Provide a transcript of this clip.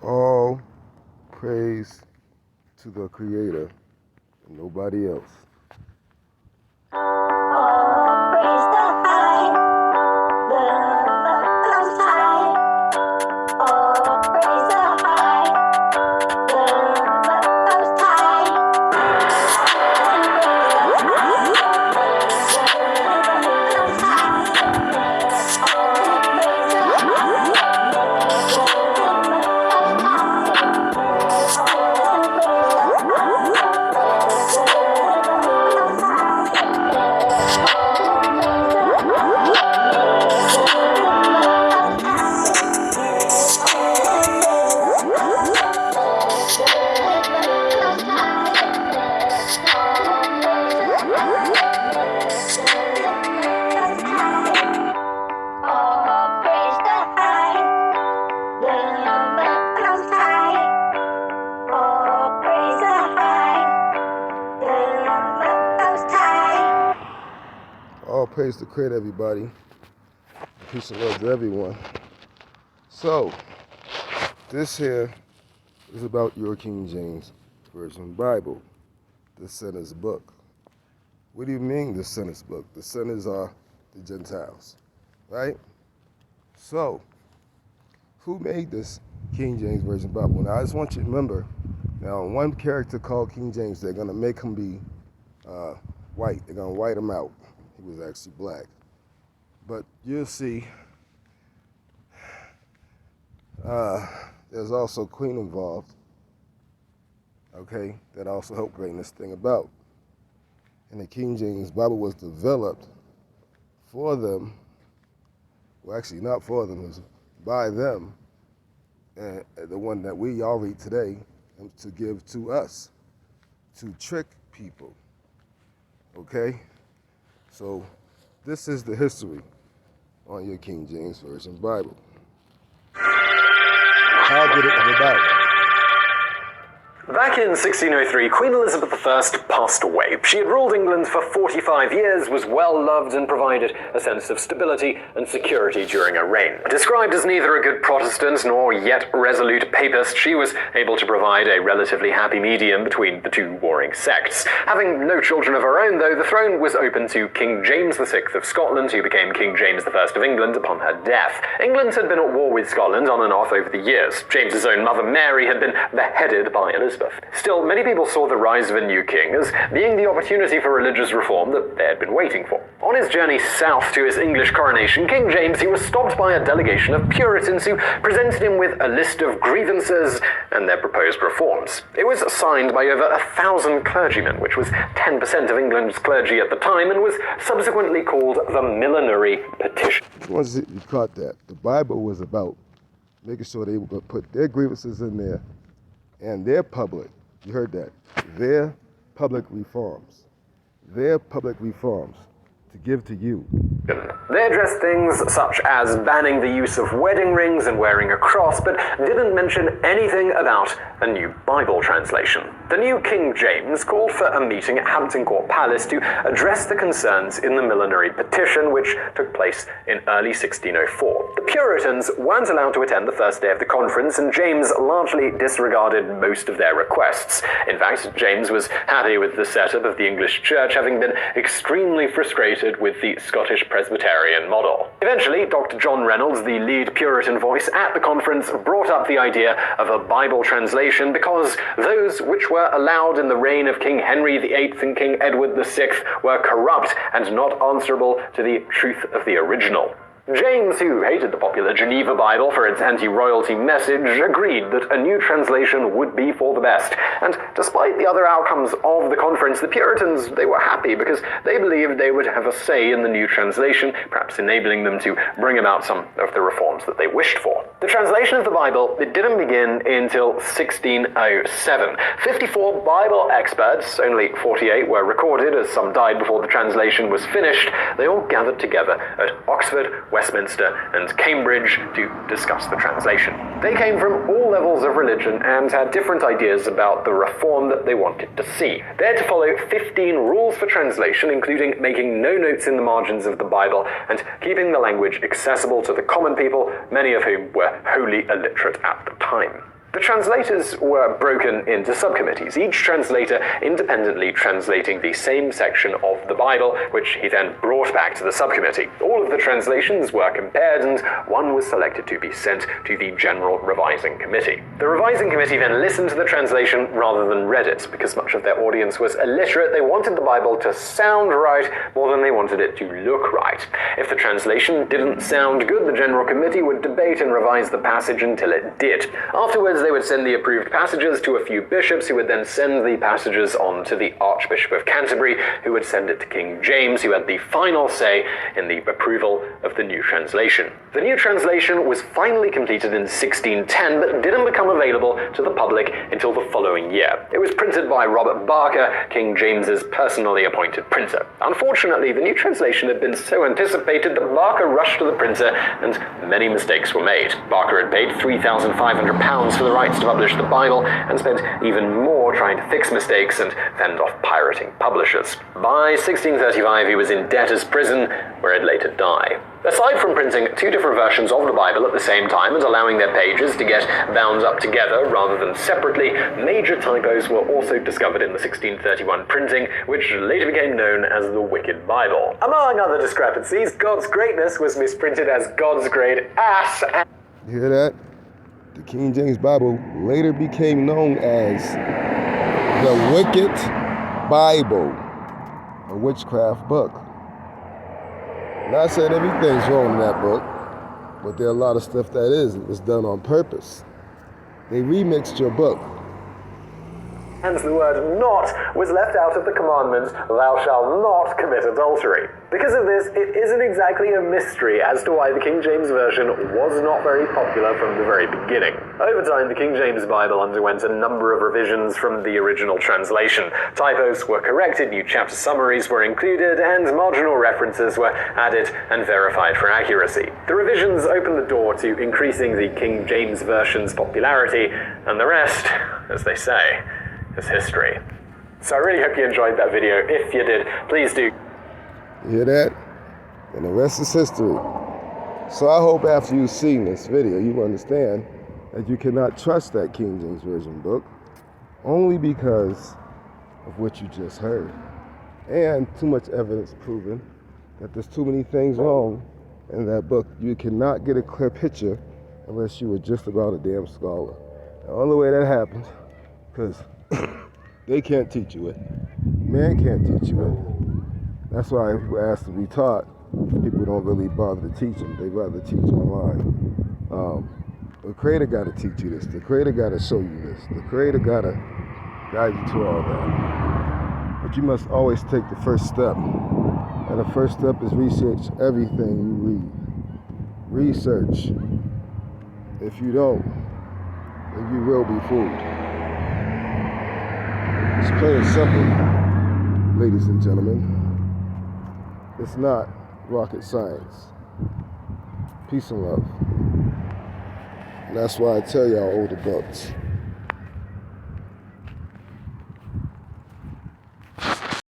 All praise to the Creator and nobody else. All praise the high, the most high. All praise the high, the most high. All praise the high, the most high. All praise the high, the most high. All praise the Creator, everybody. Peace and love to everyone. So, this here is about your King James Version Bible, the sinner's book. What do you mean the sinner's book? The sinners are the Gentiles, right? So, who made this King James Version Bible? Now, I just want you to remember, now, one character called King James, they're going to make him be white. They're going to white him out. He was actually black. But you'll see, there's also Queen involved, okay, that also helped bring this thing about. And the King James Bible was developed for them, well, actually not for them, it was by them, and the one that we all read today, to give to us, to trick people, okay? So this is the history on your King James Version Bible. How did it come about? Back in 1603, Queen Elizabeth I passed away. She had ruled England for 45 years, was well loved, and provided a sense of stability and security during her reign. Described as neither a good Protestant nor yet resolute papist, she was able to provide a relatively happy medium between the two warring sects. Having no children of her own, though, the throne was open to King James VI of Scotland, who became King James I of England upon her death. England had been at war with Scotland on and off over the years. James's own mother Mary had been beheaded by Elizabeth. Still, many people saw the rise of a new king as being the opportunity for religious reform that they had been waiting for. On his journey south to his English coronation, King James, he was stopped by a delegation of Puritans who presented him with a list of grievances and their proposed reforms. It was signed by over 1,000 clergymen, which was 10% of England's clergy at the time, and was subsequently called the Millenary Petition. Once you caught that, the Bible was about making sure they were going to put their grievances in there and their public, you heard that, their public reforms to give to you. They addressed things such as banning the use of wedding rings and wearing a cross, but didn't mention anything about a new Bible translation. The new King James called for a meeting at Hampton Court Palace to address the concerns in the Millenary Petition, which took place in early 1604. The Puritans weren't allowed to attend the first day of the conference, and James largely disregarded most of their requests. In fact, James was happy with the setup of the English church, having been extremely frustrated with the Scottish Presbyterian model. Eventually, Dr. John Reynolds, the lead Puritan voice at the conference, brought up the idea of a Bible translation because those which were allowed in the reign of King Henry VIII and King Edward VI were corrupt and not answerable to the truth of the original. James, who hated the popular Geneva Bible for its anti-royalty message, agreed that a new translation would be for the best. And despite the other outcomes of the conference, the Puritans, they were happy because they believed they would have a say in the new translation, perhaps enabling them to bring about some of the reforms that they wished for. The translation of the Bible, it didn't begin until 1607. 54 Bible experts, only 48 were recorded as some died before the translation was finished. They all gathered together at Oxford, Westminster, and Cambridge to discuss the translation. They came from all levels of religion and had different ideas about the reform that they wanted to see. They had to follow 15 rules for translation, including making no notes in the margins of the Bible and keeping the language accessible to the common people, many of whom were wholly illiterate at the time. The translators were broken into subcommittees, each translator independently translating the same section of the Bible, which he then brought back to the subcommittee. All of the translations were compared, and one was selected to be sent to the General Revising Committee. The Revising Committee then listened to the translation rather than read it. Because much of their audience was illiterate, they wanted the Bible to sound right more than they wanted it to look right. If the translation didn't sound good, the General Committee would debate and revise the passage until it did. Afterwards, they would send the approved passages to a few bishops, who would then send the passages on to the Archbishop of Canterbury, who would send it to King James, who had the final say in the approval of the new translation. The new translation was finally completed in 1610, but didn't become available to the public until the following year. It was printed by Robert Barker, King James's personally appointed printer. Unfortunately, the new translation had been so anticipated that Barker rushed to the printer, and many mistakes were made. Barker had paid £3,500 for the rights to publish the Bible, and spent even more trying to fix mistakes and fend off pirating publishers. By 1635, he was in debtor's prison, where he'd later die. Aside from printing two different versions of the Bible at the same time and allowing their pages to get bound up together rather than separately, major typos were also discovered in the 1631 printing, which later became known as the Wicked Bible. Among other discrepancies, God's greatness was misprinted as God's great ass. You hear that? The King James Bible later became known as the Wicked Bible, a witchcraft book. Not saying everything's wrong in that book, but there are a lot of stuff that was done on purpose. They remixed your book. Hence the word not was left out of the commandment, thou shalt not commit adultery. Because of this, it isn't exactly a mystery as to why the King James Version was not very popular from the very beginning. Over time, the King James Bible underwent a number of revisions from the original translation. Typos were corrected, new chapter summaries were included, and marginal references were added and verified for accuracy. The revisions opened the door to increasing the King James Version's popularity, and the rest, as they say, is history. So I really hope you enjoyed that video. If you did, please do. You hear that? And the rest is history. So I hope after you've seen this video, you understand that you cannot trust that King James Version book only because of what you just heard. And too much evidence proving that there's too many things wrong in that book. You cannot get a clear picture unless you were just about a damn scholar. The only way that happens, because they can't teach you it. Man can't teach you it. That's why if people ask to be taught, people don't really bother to teach them. They rather teach online. The Creator got to teach you this. The Creator got to show you this. The Creator got to guide you to all that. But you must always take the first step. And the first step is research everything you read. Research. If you don't, then you will be fooled. It's plain and simple, ladies and gentlemen. It's not rocket science. Peace and love. And that's why I tell y'all older bucks.